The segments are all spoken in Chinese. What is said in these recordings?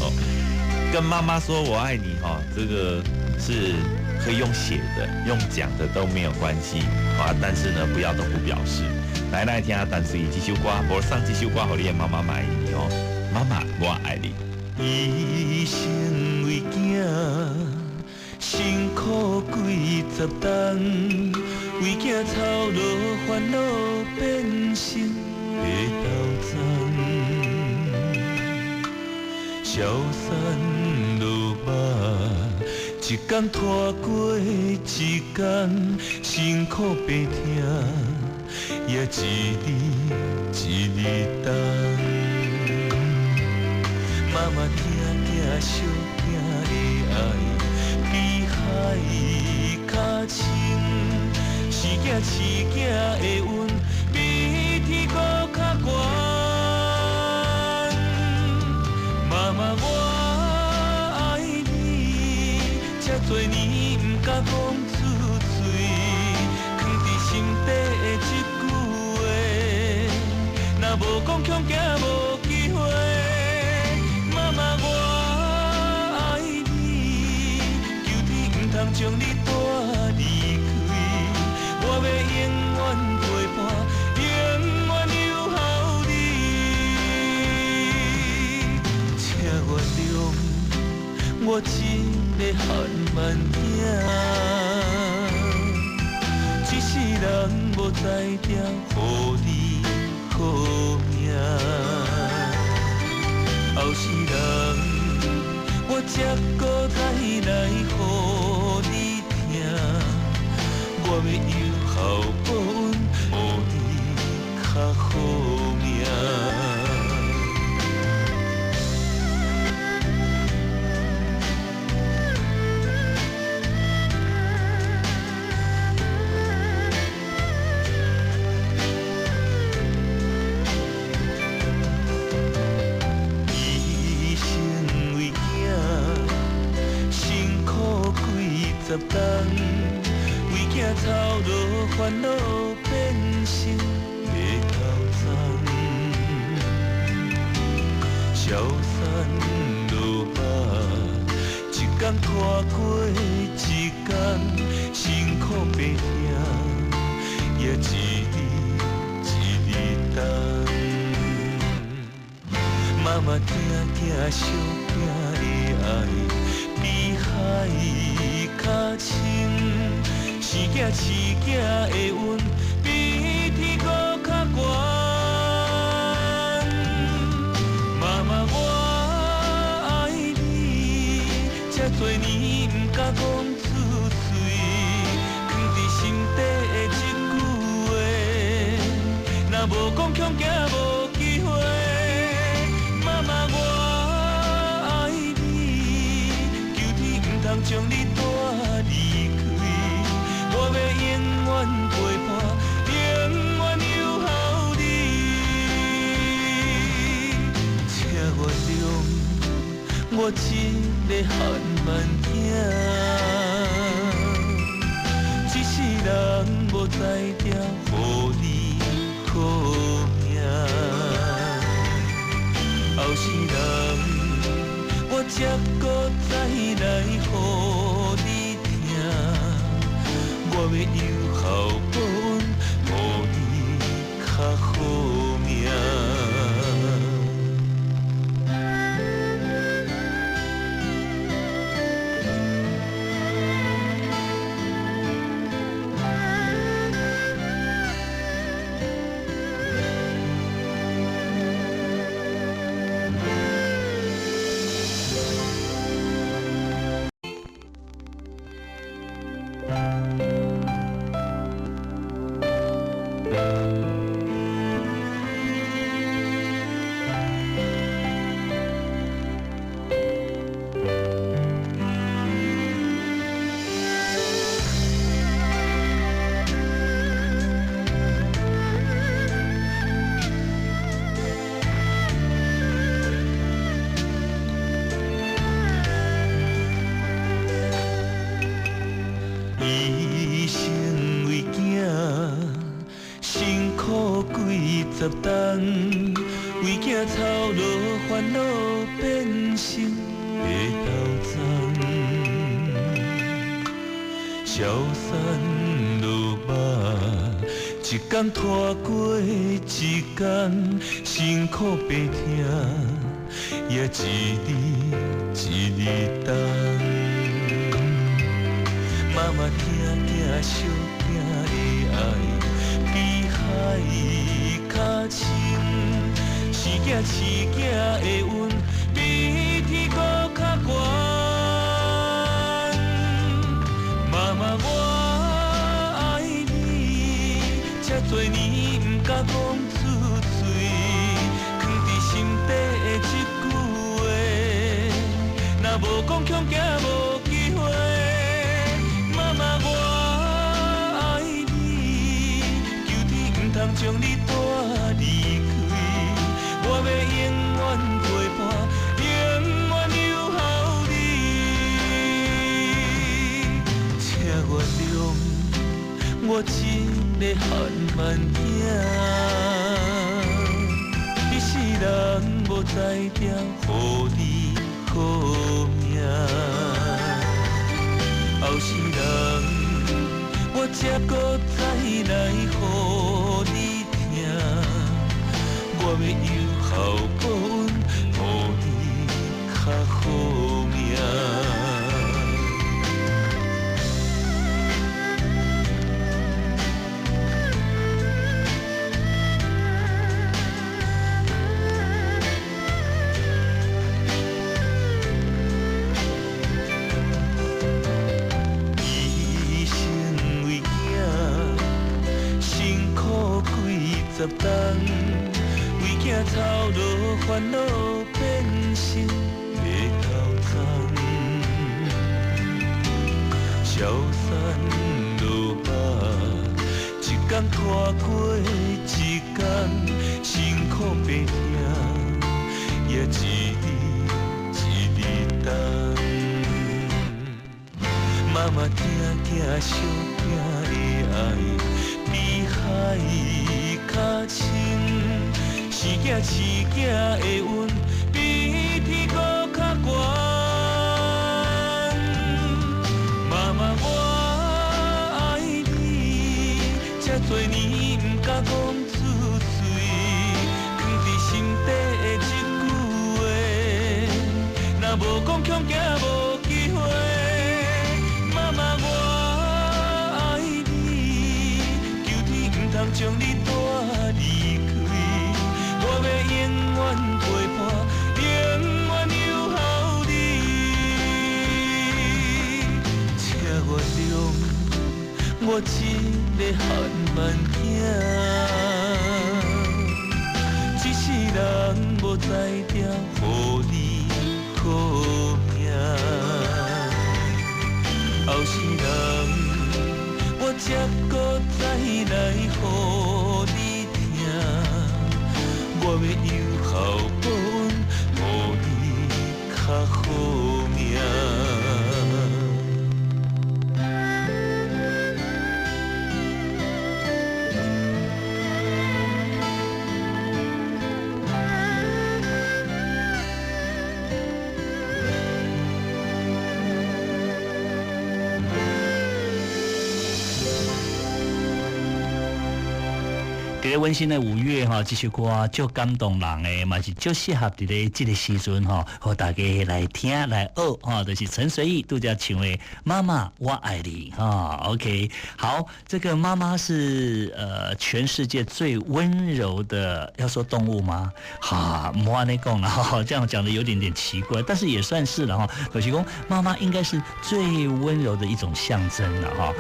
哦，跟妈妈说我爱你哈，这个是可以用写的、用讲的都没有关系啊。但是呢，不要都不表示。来听下淡水这首歌，无送这首歌给你的妈妈买你哦。妈妈，我爱你。一生为囝，辛苦几十冬，为囝操劳烦恼变成白斗争。消散落寞，一天拖过一天，辛苦白听，也一日一日等。妈妈听听小囝的爱，比海较深；是囝饲囝的恩，比天阁较悬。妈妈，我爱你，这多年不敢讲出嘴，藏伫心底的一句话，若无讲恐惊无机会。妈妈，我爱你，求天不通将你带离开，我要永远陪伴，永远留予你。请原谅我这个汉慢囝，一世人无才调，予你好命。后世人，我才搁再来予你听，我要有孝报恩，予你较好命。十冬，为囝操劳烦恼变成白头鬃，消散落寞，一天拖过一天，辛苦白听，也一日一日等。妈妈听听小囝的爱，比海较深，是囝饲囝的恩，比天阁较悬。妈妈，我爱你，这多年不敢讲出嘴，藏伫心底的一句话，若无讲恐惊无机会。妈妈，我爱你，求天不通将你带离开，我要永远陪伴，永远留予你。请原谅我这个汉慢囝，一世人无才调，予你好命。后世人，我才搁再来予你听，我要有孝报恩，予你较好命。十冬，为囝操劳烦恼变成白头鬃。消散落寞，一天拖过一天，辛苦白听，也一日一日等。妈妈听听小囝的爱，比海较深；生囝饲囝的恩，比天阁较悬。妈妈，我爱你，这多年不敢讲出嘴，藏伫心底的一句话，若无讲恐惊无机会。妈妈，我爱你，求天不通将你带离开，我要永远陪伴，永远留予你。请原谅我一个汉慢囝，一世人无才调，予你好命。后世人，我才搁再来予你听，我要有孝报恩，予你较好命。10冬，为囝操劳烦恼变成白头鬃，消散落寞，一天拖过一天，辛苦白听，也一日一日等。妈妈听听小囝的爱，比海较深，生囝饲囝的恩，比天阁较悬。妈妈，我爱你，这多年不敢讲出嘴，藏伫心底的一句话，若无讲恐惊无机会。妈妈，我爱你，求天不通将你带离开，我要永远陪伴，永远留予你。请原谅我一个汉慢囝，一世人无才调，予你好命。后世人，我才搁再来予你听，我要有孝报恩，予你较好命。伫咧温馨的5月哈，这首歌足感动人的，嘛是足适合伫咧这个时阵哈，和大家来听来学哈，就是陈随意度假唱的《妈妈我爱你》哈。OK， 好，这个妈妈是全世界最温柔的，要说动物吗？哈，莫安尼讲啦哈，这样讲的有点奇怪，但是也算是了哈。就是讲妈妈应该是最温柔的一种象征了哈，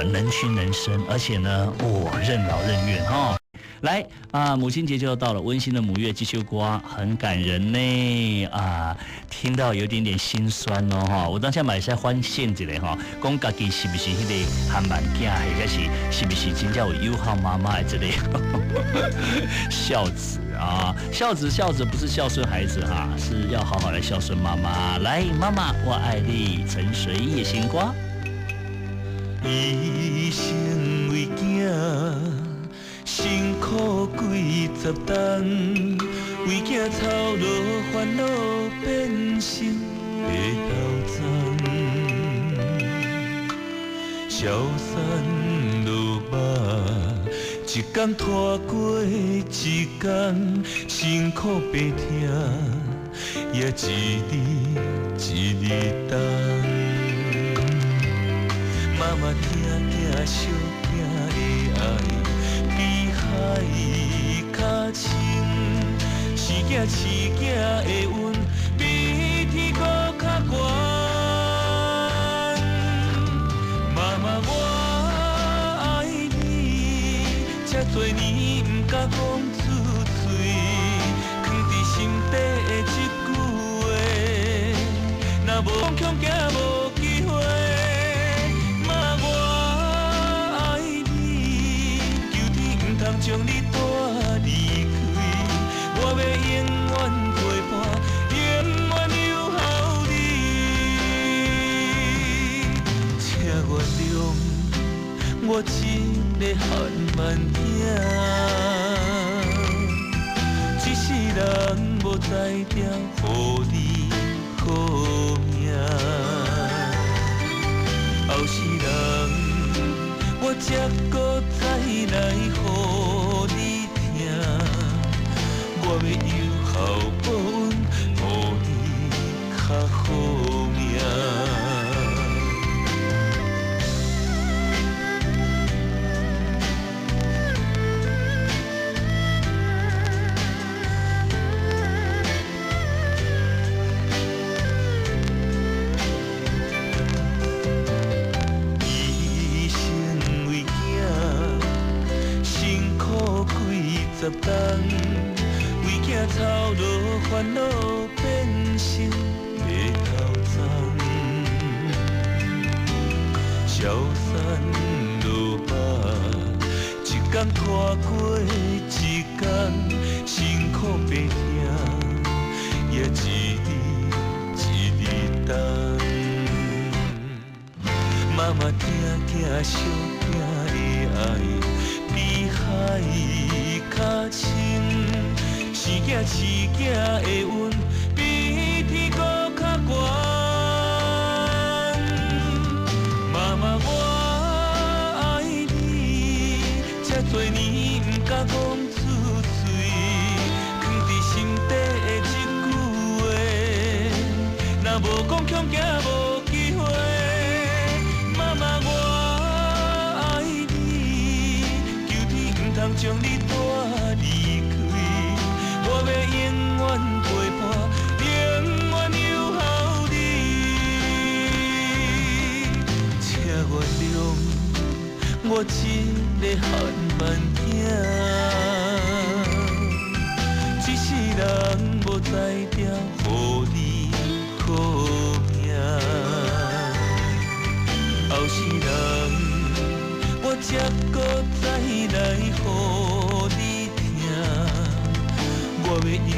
能屈能伸，而且呢，任劳任怨哈。来啊，母亲节就要到了，温馨的母月这首歌很感人呢啊，听到有点心酸哦哈。我当下买下欢庆一下哈，讲家己是不是迄个汉慢囝，或者是不是真正有友好妈妈的这类孝子啊？孝子不是孝顺孩子哈，是要好好来孝顺妈妈。来，妈妈我爱你，陈随意的新歌。一生为囝。辛苦几十冬，为囝操劳烦恼变成白头鬃，消散落马，一天拖过一天，辛苦白听，也一日一日等。妈妈听听小囝的爱，比海较深。是囝是囝的阮，比天搁较悬。妈妈，我爱你，这多年不敢讲出嘴，藏伫心底的一句话，若无讲强行无机会。妈，我爱你，求天不通将你带离开。我要永远陪伴，永远留予你。请原谅我一个汉慢囝，一世人无才调，予你好命。后世人我才搁再来予你听。我要有孝报恩，予你较好命。一生为囝，辛苦几十冬。操劳烦恼变成白头鬃，消散落马，一天拖过一天，辛苦白听，也一日一日等。妈妈听听小囝的爱，比海较深。是囝是囝的阮，比天搁较悬。妈妈，我爱你，这多年不敢讲出嘴，藏伫心底的一句话，若无讲强行无机会。妈妈，我爱你，求天不通将你带离开。我要永远陪伴，永远留予你。请原谅我一个汉慢囝，一世人无才调，予你好命。后世人我才搁再来予你听。我要有